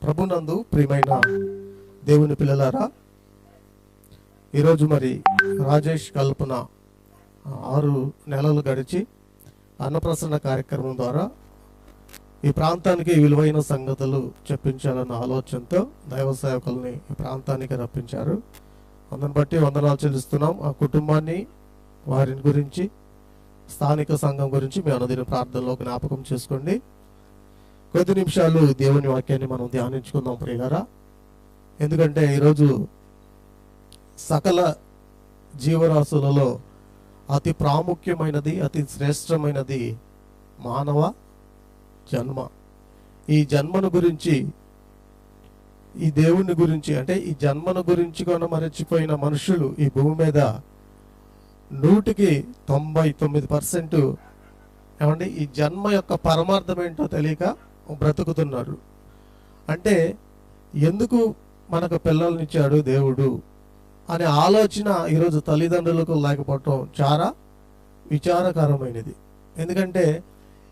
ప్రభునందు ప్రియమైన దేవుని పిల్లలారా, ఈరోజు మరి రాజేష్ కల్పన 6 నెలలు గడిచి అన్నప్రసన్న కార్యక్రమం ద్వారా ఈ ప్రాంతానికి విలువైన సంగతులు చెప్పించాలన్న ఆలోచనతో దైవ సేవకుల్ని ఈ ప్రాంతానికి రప్పించారు. అందుని బట్టి వందనాలు చెల్లిస్తున్నాం. ఆ కుటుంబాన్ని, వారిని గురించి, స్థానిక సంఘం గురించి మీ అనుదిన ప్రార్థనలో జ్ఞాపకం చేసుకోండి. కొద్ది నిమిషాలు దేవుని వాక్యాన్ని మనం ధ్యానించుకుందాం ప్రియులారా. ఎందుకంటే ఈరోజు సకల జీవరాశులలో అతి ప్రాముఖ్యమైనది, అతి శ్రేష్టమైనది మానవ జన్మ. ఈ జన్మను గురించి, ఈ దేవుని గురించి, అంటే ఈ జన్మను గురించి కూడా మరచిపోయిన మనుషులు ఈ భూమి మీద 99% ఏమండి ఈ జన్మ యొక్క పరమార్థం ఏంటో తెలియక బ్రతుకుతున్నారు. అంటే ఎందుకు మనకు పిల్లల్నిచ్చాడు దేవుడు అనే ఆలోచన ఈరోజు తల్లిదండ్రులకు లేకపోవటం చాలా విచారకరమైనది. ఎందుకంటే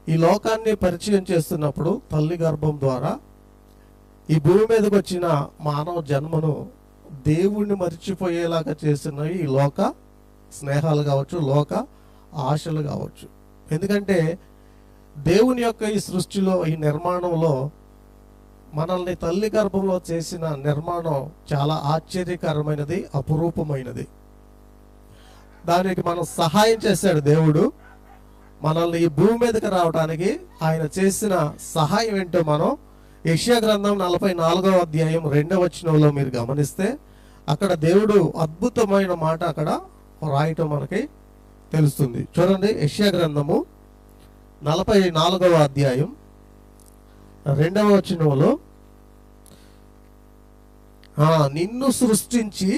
ఈ లోకాన్ని పరిచయం చేస్తున్నప్పుడు తల్లి గర్భం ద్వారా ఈ భూమి మీదకి వచ్చిన మానవ జన్మను దేవుణ్ణి మర్చిపోయేలాగా చేస్తున్నవి ఈ లోక స్నేహాలు కావచ్చు, లోక ఆశలు కావచ్చు. ఎందుకంటే దేవుని యొక్క ఈ సృష్టిలో, ఈ నిర్మాణంలో మనల్ని తల్లి గర్భంలో చేసిన నిర్మాణం చాలా ఆశ్చర్యకరమైనది, అపురూపమైనది. దానికి మనం సహాయం చేశాడు దేవుడు. మనల్ని ఈ భూమి మీదకి రావడానికి ఆయన చేసిన సహాయం ఏంటో మనం యెషయా గ్రంథం 44వ అధ్యాయం 2వ వచనంలో మీరు గమనిస్తే అక్కడ దేవుడు అద్భుతమైన మాట అక్కడ రాయటం మనకి తెలుస్తుంది. చూడండి, యెషయా గ్రంథము 44వ అధ్యాయం 2వ వచనంలో, నిన్ను సృష్టించి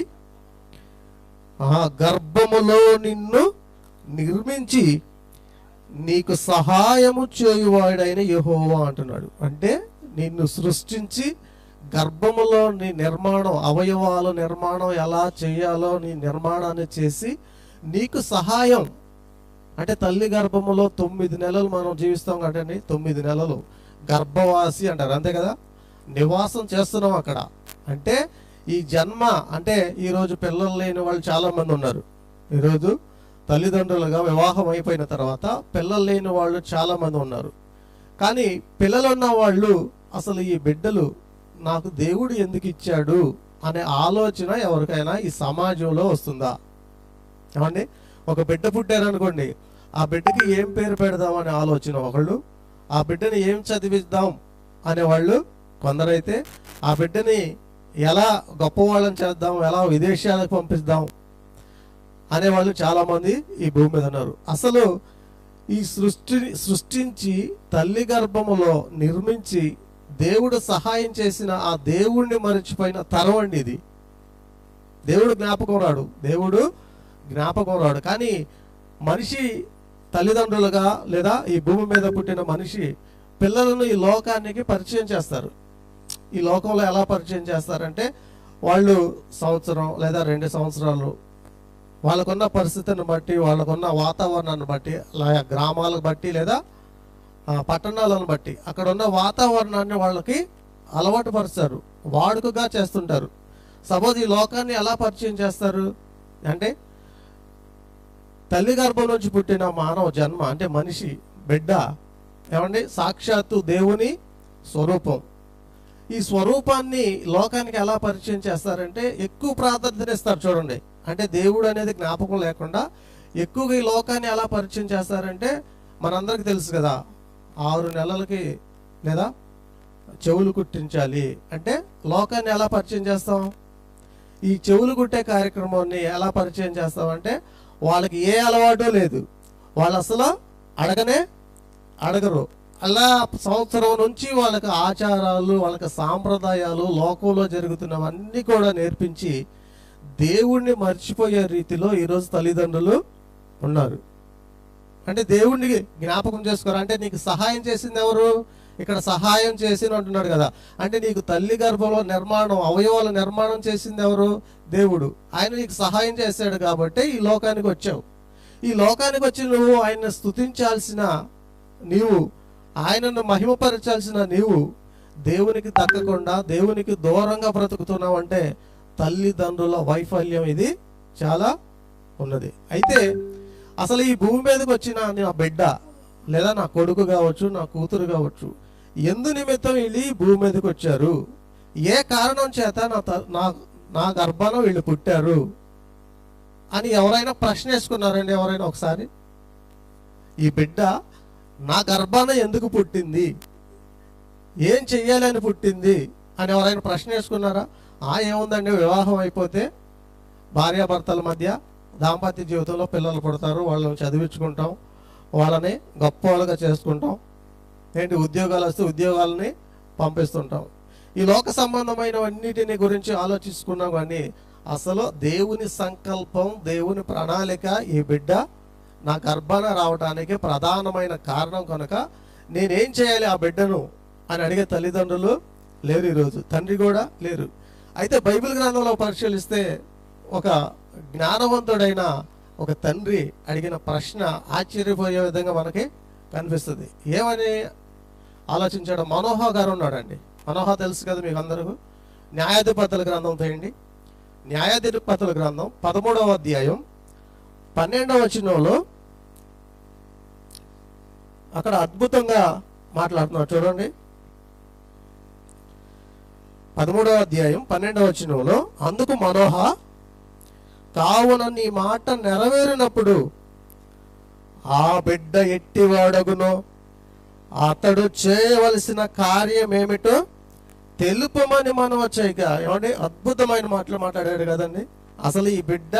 గర్భములో నిన్ను నిర్మించి నీకు సహాయము చేయువాడైన యెహోవా అంటున్నాడు. అంటే నిన్ను సృష్టించి గర్భములో నీ నిర్మాణం, అవయవాల నిర్మాణం ఎలా చేయాలో నీ నిర్మాణాన్ని చేసి నీకు సహాయం, అంటే తల్లి గర్భములో 9 నెలలు మనం జీవిస్తాం కదండి. 9 నెలలు గర్భవాసి అంటారు, అంతే కదా, నివాసం చేస్తున్నాం అక్కడ. అంటే ఈ జన్మ, అంటే ఈరోజు పిల్లలు లేని వాళ్ళు చాలా మంది ఉన్నారు. ఈరోజు తల్లిదండ్రులుగా వివాహం అయిపోయిన తర్వాత పిల్లలు లేని వాళ్ళు చాలా మంది ఉన్నారు. కానీ పిల్లలు ఉన్న వాళ్ళు అసలు ఈ బిడ్డలు నాకు దేవుడు ఎందుకు ఇచ్చాడు అనే ఆలోచన ఎవరికైనా ఈ సమాజంలో వస్తుందా? ఏమండి, ఒక బిడ్డ పుట్టారనుకోండి, ఆ బిడ్డకి ఏం పేరు పెడదాం అనే ఆలోచన ఒకళ్ళు, ఆ బిడ్డని ఏం చదివిద్దాం అనేవాళ్ళు కొందరైతే, ఆ బిడ్డని ఎలా గొప్పవాళ్ళని చేద్దాం, ఎలా విదేశాలకు పంపిద్దాం అనేవాళ్ళు చాలామంది ఈ భూమి మీద ఉన్నారు. అసలు ఈ సృష్టించి తల్లి గర్భములో నిర్మించి దేవుడు సహాయం చేసిన ఆ దేవుణ్ణి మరిచిపోయిన తరం అండి ఇది. దేవుడు జ్ఞాపకం రాడు. కానీ మనిషి తల్లిదండ్రులుగా, లేదా ఈ భూమి మీద పుట్టిన మనిషి పిల్లలను ఈ లోకానికి పరిచయం చేస్తారు. ఈ లోకంలో ఎలా పరిచయం చేస్తారంటే వాళ్ళు సంవత్సరం లేదా 2 సంవత్సరాలు వాళ్ళకున్న పరిస్థితిని బట్టి, వాళ్ళకున్న వాతావరణాన్ని బట్టి, గ్రామాలను బట్టి లేదా పట్టణాలను బట్టి అక్కడ ఉన్న వాతావరణాన్ని వాళ్ళకి అలవాటు పరుస్తారు, వాడుకగా చేస్తుంటారు. సపోజ్ ఈ లోకాన్ని ఎలా పరిచయం చేస్తారు అంటే, తల్లి గర్భం నుంచి పుట్టిన మానవ జన్మ, అంటే మనిషి బిడ్డ ఏమండి సాక్షాత్తు దేవుని స్వరూపం. ఈ స్వరూపాన్ని లోకానికి ఎలా పరిచయం చేస్తారంటే ఎక్కువ ప్రాధాన్యత ఇస్తారు. చూడండి, అంటే దేవుడు అనేది జ్ఞాపకం లేకుండా ఎక్కువగా ఈ లోకాన్ని ఎలా పరిచయం చేస్తారంటే, మనందరికి తెలుసు కదా, 6 నెలలకి లేదా చెవులు కుట్టించాలి అంటే లోకాన్ని ఎలా పరిచయం చేస్తాం? ఈ చెవులు కుట్టే కార్యక్రమాన్ని ఎలా పరిచయం చేస్తామంటే, వాళ్ళకి ఏ అలవాటు లేదు, వాళ్ళు అసలు అడగరు. అలా సంవత్సరం నుంచి వాళ్ళకి ఆచారాలు, వాళ్ళకి సాంప్రదాయాలు, లోకంలో జరుగుతున్నవన్నీ కూడా నేర్పించి దేవుణ్ణి మర్చిపోయే రీతిలో ఈరోజు తల్లిదండ్రులు ఉన్నారు. అంటే దేవుణ్ణి జ్ఞాపకం చేసుకోరు. అంటే నీకు సహాయం చేసింది ఎవరు? ఇక్కడ సహాయం చేసి అంటున్నాడు కదా, అంటే నీకు తల్లి గర్భంలో నిర్మాణం, అవయవాల నిర్మాణం చేసింది ఎవరు? దేవుడు. ఆయన నీకు సహాయం చేశాడు కాబట్టి ఈ లోకానికి వచ్చావు. ఈ లోకానికి వచ్చి నువ్వు ఆయన్ని స్తుతించాల్సిన నీవు, ఆయనను మహిమపరచాల్సిన నీవు దేవునికి దక్కకుండా దేవునికి దూరంగా బ్రతుకుతున్నాం అంటే తల్లిదండ్రుల వైఫల్యం ఇది చాలా ఉన్నది. అయితే అసలు ఈ భూమి మీదకి వచ్చిన నా బిడ్డ లేదా నా కొడుకు కావచ్చు, నా కూతురు కావచ్చు, ఎందు నిమిత్తం వీళ్ళు ఈ భూమి మీదకి వచ్చారు, ఏ కారణం చేత నా గర్భాన వీళ్ళు పుట్టారు అని ఎవరైనా ప్రశ్న వేసుకున్నారండి? ఎవరైనా ఒకసారి ఈ బిడ్డ నా గర్భాన ఎందుకు పుట్టింది, ఏం చెయ్యాలని పుట్టింది అని ఎవరైనా ప్రశ్న వేసుకున్నారా? ఏముందండి, వివాహం అయిపోతే భార్యాభర్తల మధ్య దాంపత్య జీవితంలో పిల్లలు పుడతారు, వాళ్ళని చదివించుకుంటాం, వాళ్ళని గొప్ప వాళ్ళగా చేసుకుంటాం, ఉద్యోగాలు వస్తే ఉద్యోగాలని పంపిస్తుంటాం. ఈ లోక సంబంధమైనవన్నిటిని గురించి ఆలోచించుకున్నాం. కానీ అసలు దేవుని సంకల్పం, దేవుని ప్రణాళిక ఈ బిడ్డ నా గర్భాన రావడానికి ప్రధానమైన కారణం కనుక నేనేం చేయాలి ఆ బిడ్డను అని అడిగే తల్లిదండ్రులు లేరు, ఈరోజు తండ్రి కూడా లేరు. అయితే బైబిల్ గ్రంథంలో పరిశీలిస్తే ఒక జ్ఞానవంతుడైన ఒక తండ్రి అడిగిన ప్రశ్న ఆశ్చర్యపోయే విధంగా మనకి కనిపిస్తుంది. ఏమని ఆలోచించాడు? మనోహ గారు ఉన్నాడండి. మనోహ తెలుసు కదా మీకు అందరూ. న్యాయాధిపతుల గ్రంథం తీయండి. న్యాయాధిపతుల గ్రంథం 13వ అధ్యాయం 12వ వచనంలో అక్కడ అద్భుతంగా మాట్లాడుతున్నారు చూడండి. 13వ అధ్యాయం 12వ వచనంలో, అందుకు మనోహ, కావున నీ మాట నెరవేరినప్పుడు ఆ బిడ్డ ఎట్టివాడగునో అతడు చేయవలసిన కార్యం ఏమిటో తెలుపమని మనం వచ్చాయిగా. ఏమంటే అద్భుతమైన మాటలు మాట్లాడాడు కదండి. అసలు ఈ బిడ్డ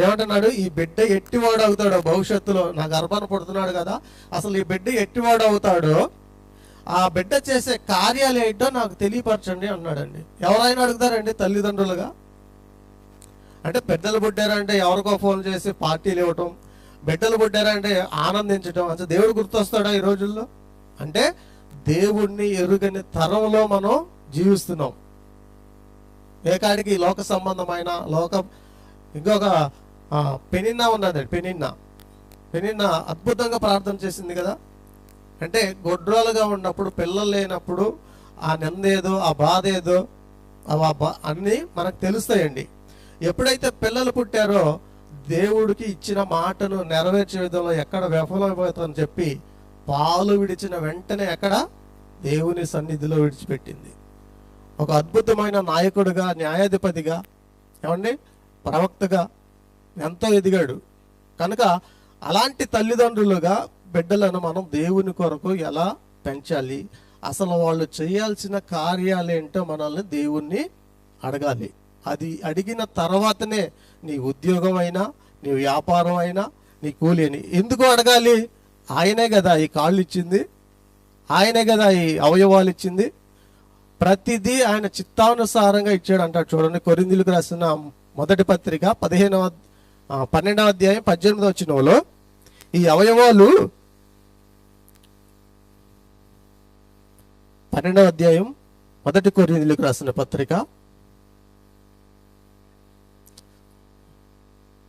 ఏమంటున్నాడు? ఈ బిడ్డ ఎట్టివాడు అవుతాడో భవిష్యత్తులో, నా గర్భాన పుడుతున్నాడు కదా, అసలు ఈ బిడ్డ ఎట్టివాడు అవుతాడో, ఆ బిడ్డ చేసే కార్యాలు ఏంటో నాకు తెలియపరచండి అన్నాడండి. ఎవరైనా అడుగుతారండి తల్లిదండ్రులుగా? అంటే బిడ్డలు పుట్టారంటే ఎవరికో ఫోన్ చేసి పార్టీలు ఇవ్వటం, బిడ్డలు పుట్టారంటే ఆనందించటం, అంటే దేవుడు గుర్తొస్తాడా ఈ రోజుల్లో? అంటే దేవుణ్ణి ఎరుగని తరంలో మనం జీవిస్తున్నాం. ఏకాడికి లోక సంబంధమైన ఇంకొక పెనిన్నా ఉన్నది. పెనిన్నా అద్భుతంగా ప్రార్థన చేసింది కదా. అంటే గొడ్రాలుగా ఉన్నప్పుడు, పిల్లలు లేనప్పుడు ఆ నిందేదో, ఆ బాధ ఏదో అన్నీ మనకు తెలుస్తాయండి. ఎప్పుడైతే పిల్లలు పుట్టారో దేవుడికి ఇచ్చిన మాటను నెరవేర్చే విధంలో ఎక్కడ విఫలమైపోతుందని చెప్పి పాలు విడిచిన వెంటనే ఎక్కడ దేవుని సన్నిధిలో విడిచిపెట్టింది. ఒక అద్భుతమైన నాయకుడిగా, న్యాయాధిపతిగా, ఏమండి ప్రవక్తగా ఎంతో ఎదిగాడు కనుక అలాంటి తల్లిదండ్రులుగా బిడ్డలను మనం దేవుని కొరకు ఎలా పెంచాలి, అసలు వాళ్ళు చేయాల్సిన కార్యాలేంటో మనల్ని దేవుణ్ణి అడగాలి. అది అడిగిన తర్వాతనే నీ ఉద్యోగం అయినా, నీ వ్యాపారం అయినా, నీ కూలి అని. ఎందుకు అడగాలి? ఆయనే కదా ఈ కాళ్ళు ఇచ్చింది, ఆయనే కదా ఈ అవయవాలు ఇచ్చింది, ప్రతిదీ ఆయన చిత్తానుసారంగా ఇచ్చాడు అంటాడు చూడండి. కొరింథీయులకు రాసిన మొదటి పత్రిక 12వ అధ్యాయం 18వ వచనంలో ఈ అవయవాలు 12వ అధ్యాయం మొదటి కొరింథీయులకు రాసిన పత్రిక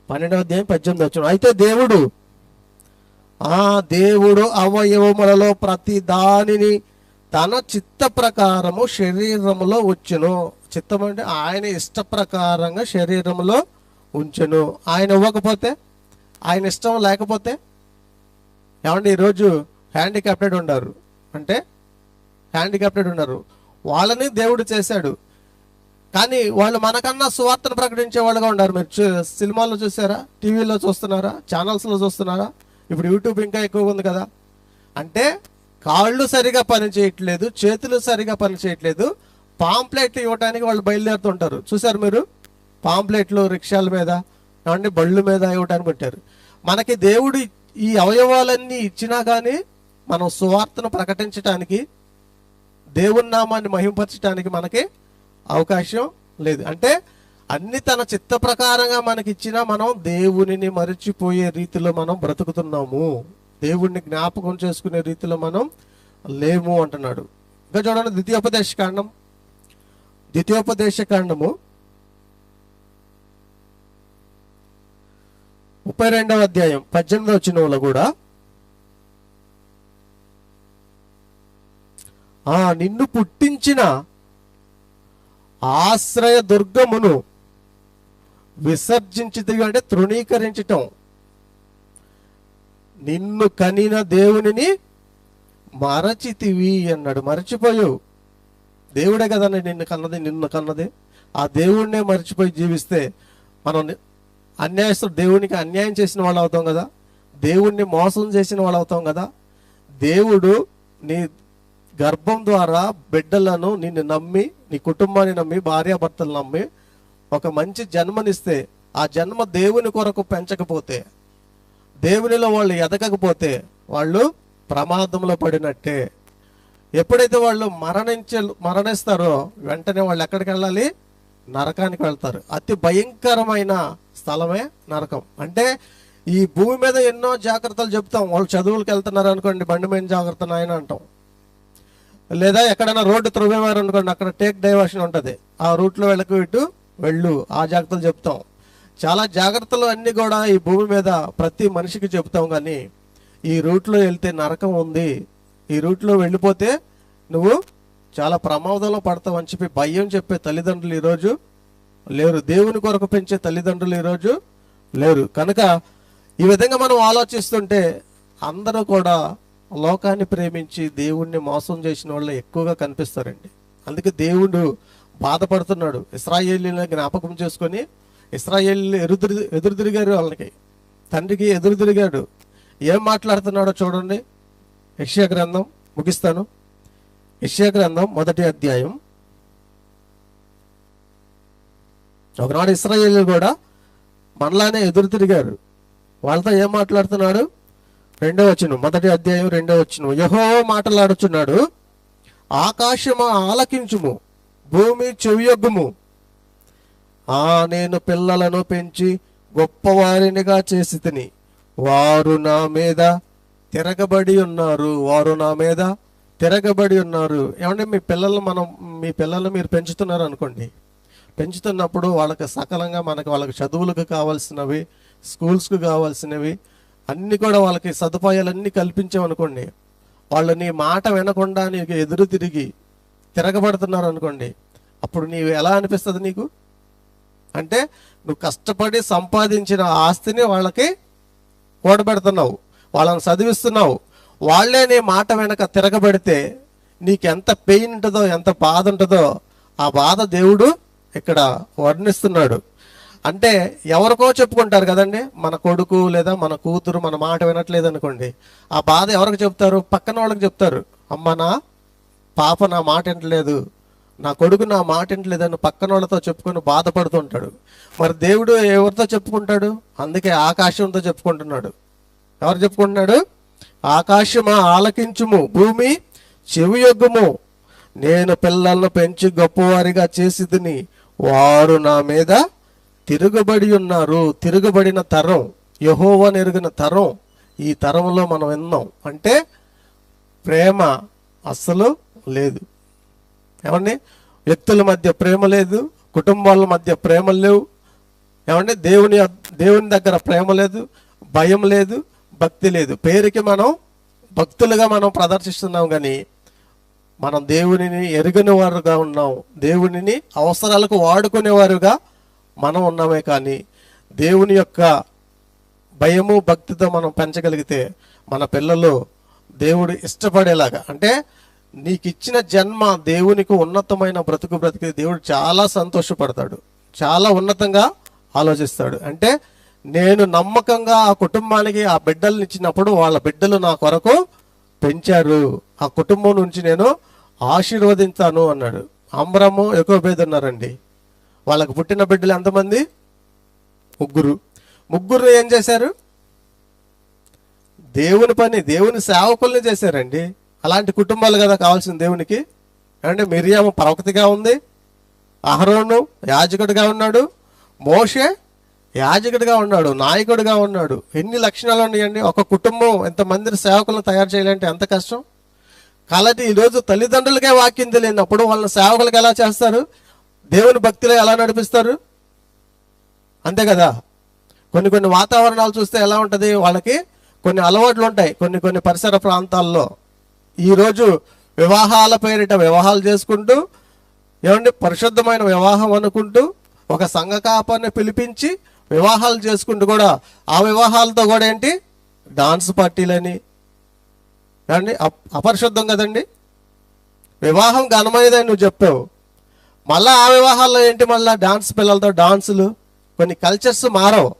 12వ అధ్యాయం 18వ వచనం, అయితే దేవుడు అవయవములలో ప్రతి దానిని తన చిత్త ప్రకారము శరీరములో ఉంచెను. చిత్తం అంటే ఆయన ఇష్ట ప్రకారంగా శరీరంలో ఉంచెను. ఆయన ఇవ్వకపోతే, ఆయన ఇష్టం లేకపోతే, ఏమంటే ఈరోజు హ్యాండిక్యాప్టెడ్ ఉన్నారు అంటే హ్యాండిక్యాప్టెడ్ ఉన్నారు, వాళ్ళని దేవుడు చేశాడు. కానీ వాళ్ళు మనకన్నా సువార్తను ప్రకటించే వాళ్ళుగా ఉన్నారు. మీరు సినిమాల్లో చూసారా, టీవీలో చూస్తున్నారా, ఛానల్స్లో చూస్తున్నారా, ఇప్పుడు యూట్యూబ్ ఇంకా ఎక్కువ ఉంది కదా. అంటే కాళ్ళు సరిగా పని చేయట్లేదు, చేతులు సరిగా పని చేయట్లేదు, పాంప్లెట్లు ఇవ్వడానికి వాళ్ళు బయలుదేరుతుంటారు. చూసారు మీరు? పాంప్లెట్లు రిక్షాల మీద, ఏమంటే బళ్ళు మీద ఇవ్వడానికి పెట్టారు. మనకి దేవుడు ఈ అవయవాలన్నీ ఇచ్చినా కానీ మనం సువార్తను ప్రకటించడానికి, దేవుని నామాన్ని మహింపరచడానికి మనకి అవకాశం లేదు. అంటే అన్ని తన చిత్త ప్రకారంగా మనకి ఇచ్చినా మనం దేవునిని మరిచిపోయే రీతిలో మనం బ్రతుకుతున్నాము, దేవుణ్ణి జ్ఞాపకం చేసుకునే రీతిలో మనం లేము అంటున్నాడు. ఇంకా చూడండి, ద్వితీయోపదేశకాండము 32వ అధ్యాయం 18వ వచనంలో కూడా నిన్ను పుట్టించిన ఆశ్రయ దుర్గమును విసర్జించితివి అంటే తృణీకరించటం. నిన్ను కనిన దేవునిని మరచితివి అన్నాడు. మరచిపోయావు. దేవుడే కదండి నిన్ను కన్నది. ఆ దేవుడినే మర్చిపోయి జీవిస్తే మనం అన్యాయస్తుడు, దేవునికి అన్యాయం చేసిన వాళ్ళు అవుతాం కదా, దేవుణ్ణి మోసం చేసిన వాళ్ళు అవుతాం కదా. దేవుడు నీ గర్భం ద్వారా బిడ్డలను నిన్ను నమ్మి, నీ కుటుంబాన్ని నమ్మి, భార్యాభర్తలు నమ్మి ఒక మంచి జన్మనిస్తే ఆ జన్మ దేవుని కొరకు పెంచకపోతే, దేవునిలో వాళ్ళు ఎదగకపోతే వాళ్ళు ప్రమాదంలో పడినట్టే. ఎప్పుడైతే వాళ్ళు మరణిస్తారో వెంటనే వాళ్ళు ఎక్కడికి వెళ్ళాలి? నరకానికి వెళ్తారు. అతి భయంకరమైన స్థలమే నరకం. అంటే ఈ భూమి మీద ఎన్నో జాగ్రత్తలు చెప్తాం. వాళ్ళు చదువులకు వెళ్తున్నారు అనుకోండి, బండి మీద జాగ్రత్త నాయన అంటాం. లేదా ఎక్కడైనా రోడ్డు త్రవ్వేవారు అనుకోండి, అక్కడ టేక్ డైవర్షన్ ఉంటుంది, ఆ రూట్లో వెళ్ళకు ఇటు వెళ్ళు, ఆ జాగ్రత్తలు చెప్తాం. చాలా జాగ్రత్తలు అన్నీ కూడా ఈ భూమి మీద ప్రతి మనిషికి చెప్తాం. కానీ ఈ రూట్లో వెళ్తే నరకం ఉంది, ఈ రూట్లో వెళ్ళిపోతే నువ్వు చాలా ప్రమాదంలో పడతావు అని చెప్పి భయం చెప్పే తల్లిదండ్రులు ఈరోజు లేరు. దేవుని కొరకు పెంచే తల్లిదండ్రులు ఈరోజు లేరు. కనుక ఈ విధంగా మనం ఆలోచిస్తుంటే అందరూ కూడా లోకాన్ని ప్రేమించి దేవుణ్ణి మోసం చేసిన వాళ్ళు ఎక్కువగా కనిపిస్తారండి. అందుకే దేవుడు బాధపడుతున్నాడు. ఇశ్రాయేలీని జ్ఞాపకం చేసుకొని ఇశ్రాయేలీలు ఎదురు తిరిగారు, వాళ్ళకి తండ్రికి ఎదురు తిరిగాడు. ఏం మాట్లాడుతున్నాడో చూడండి. యెషయా గ్రంథం, ముగిస్తాను. యెషయా గ్రంథం 1వ అధ్యాయం. ఒకనాడు ఇశ్రాయేలీలు కూడా మనలానే ఎదురు తిరిగారు. వాళ్ళతో ఏం మాట్లాడుతున్నాడు? 2వ వచనం, 1వ అధ్యాయం 2వ వచనం. యెహోవా మాట్లాడుచున్నాడు, ఆకాశమా ఆలకించుము, భూమి చెవియొగ్గుము. నేను పిల్లలను పెంచి గొప్పవారినిగా చేసి తిని, వారు నా మీద తిరగబడి ఉన్నారు. వారు నా మీద తిరగబడి ఉన్నారు. ఏమంటే మీ పిల్లలు మీరు పెంచుతున్నారు అనుకోండి. పెంచుతున్నప్పుడు వాళ్ళకి సకలంగా వాళ్ళకి చదువులకు కావాల్సినవి, స్కూల్స్కు కావాల్సినవి అన్నీ కూడా వాళ్ళకి సదుపాయాలన్నీ కల్పించామనుకోండి. వాళ్ళు నీ మాట వినకుండా నీకు ఎదురు తిరగబడుతున్నారు అనుకోండి. అప్పుడు నీవు ఎలా అనిపిస్తుంది నీకు? అంటే నువ్వు కష్టపడి సంపాదించిన ఆస్తిని వాళ్ళకి కూడబెడుతున్నావు, వాళ్ళని చదివిస్తున్నావు. వాళ్ళే నీ మాట వెనక తిరగబడితే నీకు ఎంత పెయిన్ ఉంటుందో, ఎంత బాధ ఉంటుందో ఆ బాధ దేవుడు ఇక్కడ వర్ణిస్తున్నాడు. అంటే ఎవరికో చెప్పుకుంటారు కదండి, మన కొడుకు లేదా మన కూతురు మన మాట వినట్లేదు అనుకోండి, ఆ బాధ ఎవరికి చెప్తారు? పక్కన వాళ్ళకి చెప్తారు. అమ్మ, నా పాప నా మాట వినట్లేదు, నా కొడుకు నా మాట వినట్లేదని పక్కన వాళ్ళతో చెప్పుకొని బాధపడుతుంటాడు. మరి దేవుడు ఎవరితో చెప్పుకుంటాడు? అందుకే ఆకాశంతో చెప్పుకుంటున్నాడు. ఎవరు చెప్పుకుంటున్నాడు? ఆకాశమా ఆలకించుము, భూమి చెవియొగ్గుము, నేను పిల్లలను పెంచి గొప్పవారిగా చేసి తిని, వారు నా మీద తిరగబడి ఉన్నారు. తిరగబడిన తరం, యెహోవాను ఎరిగిన తరం ఈ తరంలో మనం విన్నాం. అంటే ప్రేమ అస్సలు లేదు. ఏమండి? వ్యక్తుల మధ్య ప్రేమ లేదు, కుటుంబాల మధ్య ప్రేమలు లేవు. ఏమండి? దేవుని దగ్గర ప్రేమ లేదు, భయం లేదు, భక్తి లేదు. పేరుకి మనం భక్తులుగా మనం ప్రదర్శిస్తున్నాం, కానీ మనం దేవునిని ఎరుగని వారుగా ఉన్నాం. దేవునిని అవసరాలకు వాడుకునేవారుగా మనం ఉన్నామే. కానీ దేవుని యొక్క భయము భక్తితో మనం పెంచగలిగితే మన పిల్లలు దేవుడు ఇష్టపడేలాగా, అంటే నీకు ఇచ్చిన జన్మ దేవునికి ఉన్నతమైన బ్రతికి దేవుడు చాలా సంతోషపడతాడు, చాలా ఉన్నతంగా ఆలోచిస్తాడు. అంటే నేను నమ్మకంగా ఆ కుటుంబానికి ఆ బిడ్డలను ఇచ్చినప్పుడు వాళ్ళ బిడ్డలు నా కొరకు పెంచారు, ఆ కుటుంబం నుంచి నేను ఆశీర్వదించాను అన్నాడు. అమ్రాము యోకోబేదు ఉన్నారండి. వాళ్ళకు పుట్టిన బిడ్డలు ఎంతమంది? ముగ్గురు ఏం చేశారు? దేవుని పని, దేవుని సేవకుల్ని చేశారండి. అలాంటి కుటుంబాలు కదా కావాల్సింది దేవునికి. అంటే మిరియాము ప్రవక్తగా ఉంది, అహరోను యాజకుడిగా ఉన్నాడు, మోషే యాజకుడిగా ఉన్నాడు, నాయకుడిగా ఉన్నాడు. ఎన్ని లక్షణాలు ఉన్నాయండి. ఒక కుటుంబం ఎంతమంది సేవకులను తయారు చేయాలంటే ఎంత కష్టం. కాబట్టి ఈరోజు తల్లిదండ్రులకే వాక్యం తెలియనప్పుడు వాళ్ళని సేవకులకు ఎలా చేస్తారు? దేవుని భక్తిలో ఎలా నడిపిస్తారు? అంతే కదా. కొన్ని వాతావరణాలు చూస్తే ఎలా ఉంటుంది, వాళ్ళకి కొన్ని అలవాట్లు ఉంటాయి కొన్ని పరిసర ప్రాంతాల్లో. ఈరోజు వివాహాల పేరిట వివాహాలు చేసుకుంటూ, ఏమండి, పరిశుద్ధమైన వివాహం అనుకుంటూ ఒక సంఘ కాపాన్ని పిలిపించి వివాహాలు చేసుకుంటూ కూడా ఆ వివాహాలతో కూడా ఏంటి, డాన్స్ పార్టీలని, ఏమండి, అపరిశుద్ధం కదండి. వివాహం ఘనమైనదని నువ్వు చెప్పావు, మళ్ళీ ఆ వివాహాల్లో ఏంటి, మళ్ళీ డాన్స్ పిల్లలతో డాన్సులు. కొన్ని కల్చర్స్ మారవు.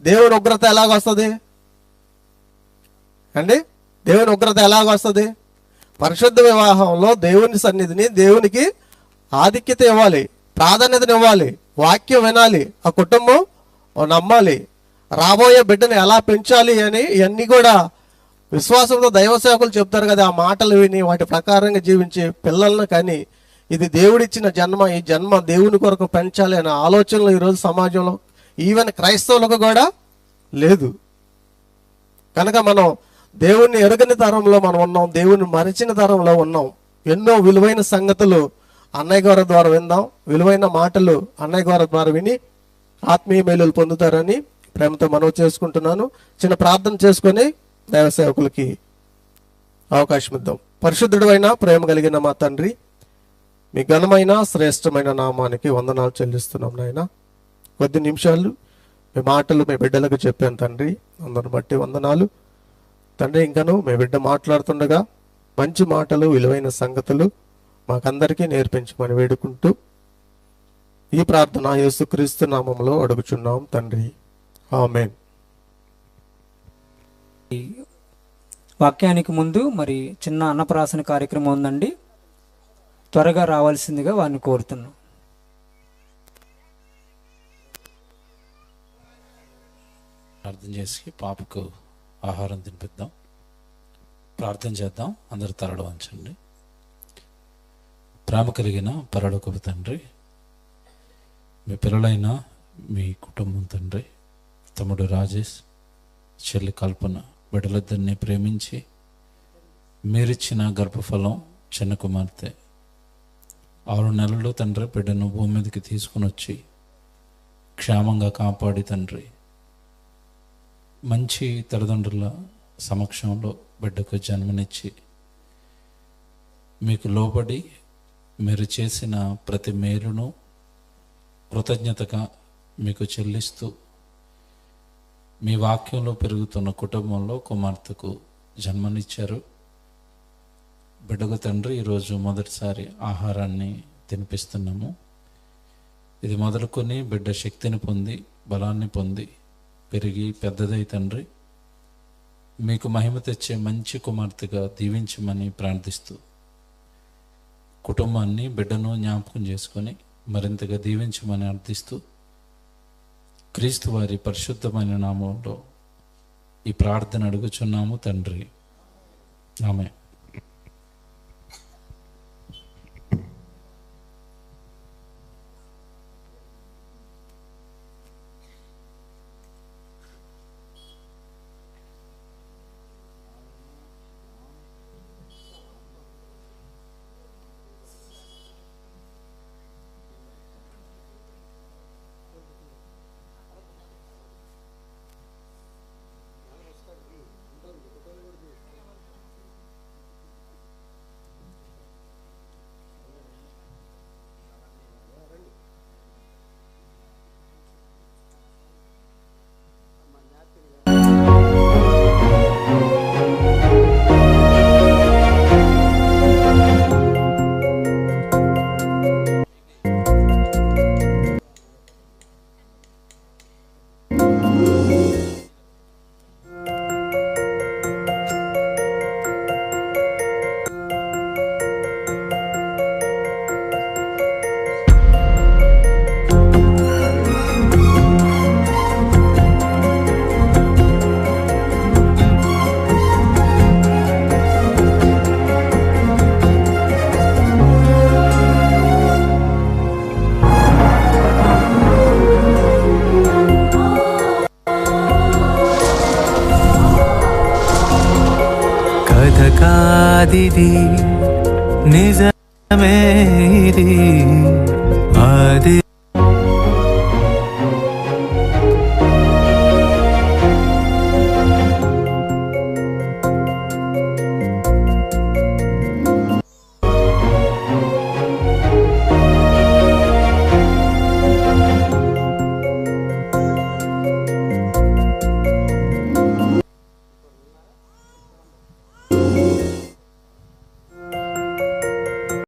దేవుని ఉగ్రత ఎలాగొస్తుంది అండి? దేవుని ఉగ్రత ఎలాగొస్తుంది? పరిశుద్ధ వివాహంలో దేవుని సన్నిధిని, దేవునికి ఆధిక్యత ఇవ్వాలి, ప్రాధాన్యతను ఇవ్వాలి, వాక్యం వినాలి, ఆ కుటుంబం నమ్మాలి, రాబోయే బిడ్డను ఎలా పెంచాలి అని ఇవన్నీ కూడా విశ్వాసంతో దైవ సేవకులు చెప్తారు కదా. ఆ మాటలు విని వాటి ప్రకారంగా జీవించే పిల్లలను కానీ, ఇది దేవుడిచ్చిన జన్మ, ఈ జన్మ దేవుని కొరకు పెంచాలి అనే ఆలోచనలు ఈరోజు సమాజంలో ఈవెన్ క్రైస్తవులకు కూడా లేదు. కనుక మనం దేవుణ్ణి ఎరుగని తరంలో మనం ఉన్నాం, దేవుని మరిచిన తరంలో ఉన్నాం. ఎన్నో విలువైన సంగతులు అన్నయ్య గారి ద్వారా విందాం, విలువైన మాటలు అన్నయ్య గారి ద్వారా విని ఆత్మీయ మేలులు పొందుతారని ప్రేమతో మనవి చేసుకుంటున్నాను. చిన్న ప్రార్థన చేసుకొని దైవ సేవకులకి అవకాశం ఇద్దాం. పరిశుద్ధుడు అయిన ప్రేమ కలిగిన మా తండ్రి, మీ ఘనమైన శ్రేష్టమైన నామానికి వందనాలు చెల్లిస్తున్నాం నాయన. కొద్ది నిమిషాలు మీ మాటలు మీ బిడ్డలకు చెప్పాను తండ్రి, అందరిని బట్టి వందనాలు తండ్రి. ఇంకను మీ బిడ్డ మాట్లాడుతుండగా మంచి మాటలు, విలువైన సంగతులు మాకందరికీ నేర్పించమని వేడుకుంటూ ఈ ప్రార్థన యేసుక్రీస్తు నామములో అడుగుచున్నాం తండ్రి, ఆమేన్. వాక్యానికి ముందు మరి చిన్న అన్నప్రాసన కార్యక్రమం ఉందండి, త్వరగా రావాల్సిందిగా వారిని కోరుతున్నాం. ప్రార్థన చేసి పాపకు ఆహారం తినిపిద్దాం. ప్రార్థన చేద్దాం. అందరు తరడు వంచండి. ప్రేమ కలిగిన పరలోకపు తండ్రి, మీ పిల్లలైన మీ కుటుంబం తండ్రి, తమ్ముడు రాజేష్, చెల్లి కల్పన, బిడ్డలిద్దరిని ప్రేమించి మీరిచ్చిన గర్భఫలం చిన్న కుమార్తె 6 నెలలు తండ్రి బిడ్డను భూమి మీదకి తీసుకుని వచ్చి క్షేమంగా కాపాడి తండ్రి, మంచి తల్లిదండ్రుల సమక్షంలో బిడ్డకు జన్మనిచ్చి మీకు లోబడి మీరు చేసిన ప్రతి మేలును కృతజ్ఞతగా మీకు చెల్లిస్తూ మీ వాక్యంలో పెరుగుతున్న కుటుంబంలో కుమార్తెకు జన్మనిచ్చారు. బిడ్డకు తండ్రి ఈరోజు మొదటిసారి ఆహారాన్ని తినిపిస్తున్నాము. ఇది మొదలుకొని బిడ్డ శక్తిని పొంది, బలాన్ని పొంది, పెరిగి పెద్దదై తండ్రి మీకు మహిమ తెచ్చే మంచి కుమార్తెగా దీవించమని ప్రార్థిస్తూ, కుటుంబాన్ని, బిడ్డను జ్ఞాపకం చేసుకొని మరింతగా దీవించమని అర్థిస్తూ, క్రీస్తు వారి పరిశుద్ధమైన నామంలో ఈ ప్రార్థన అడుగుచున్నాము తండ్రి, ఆమేన్. కాదిది నిజమేది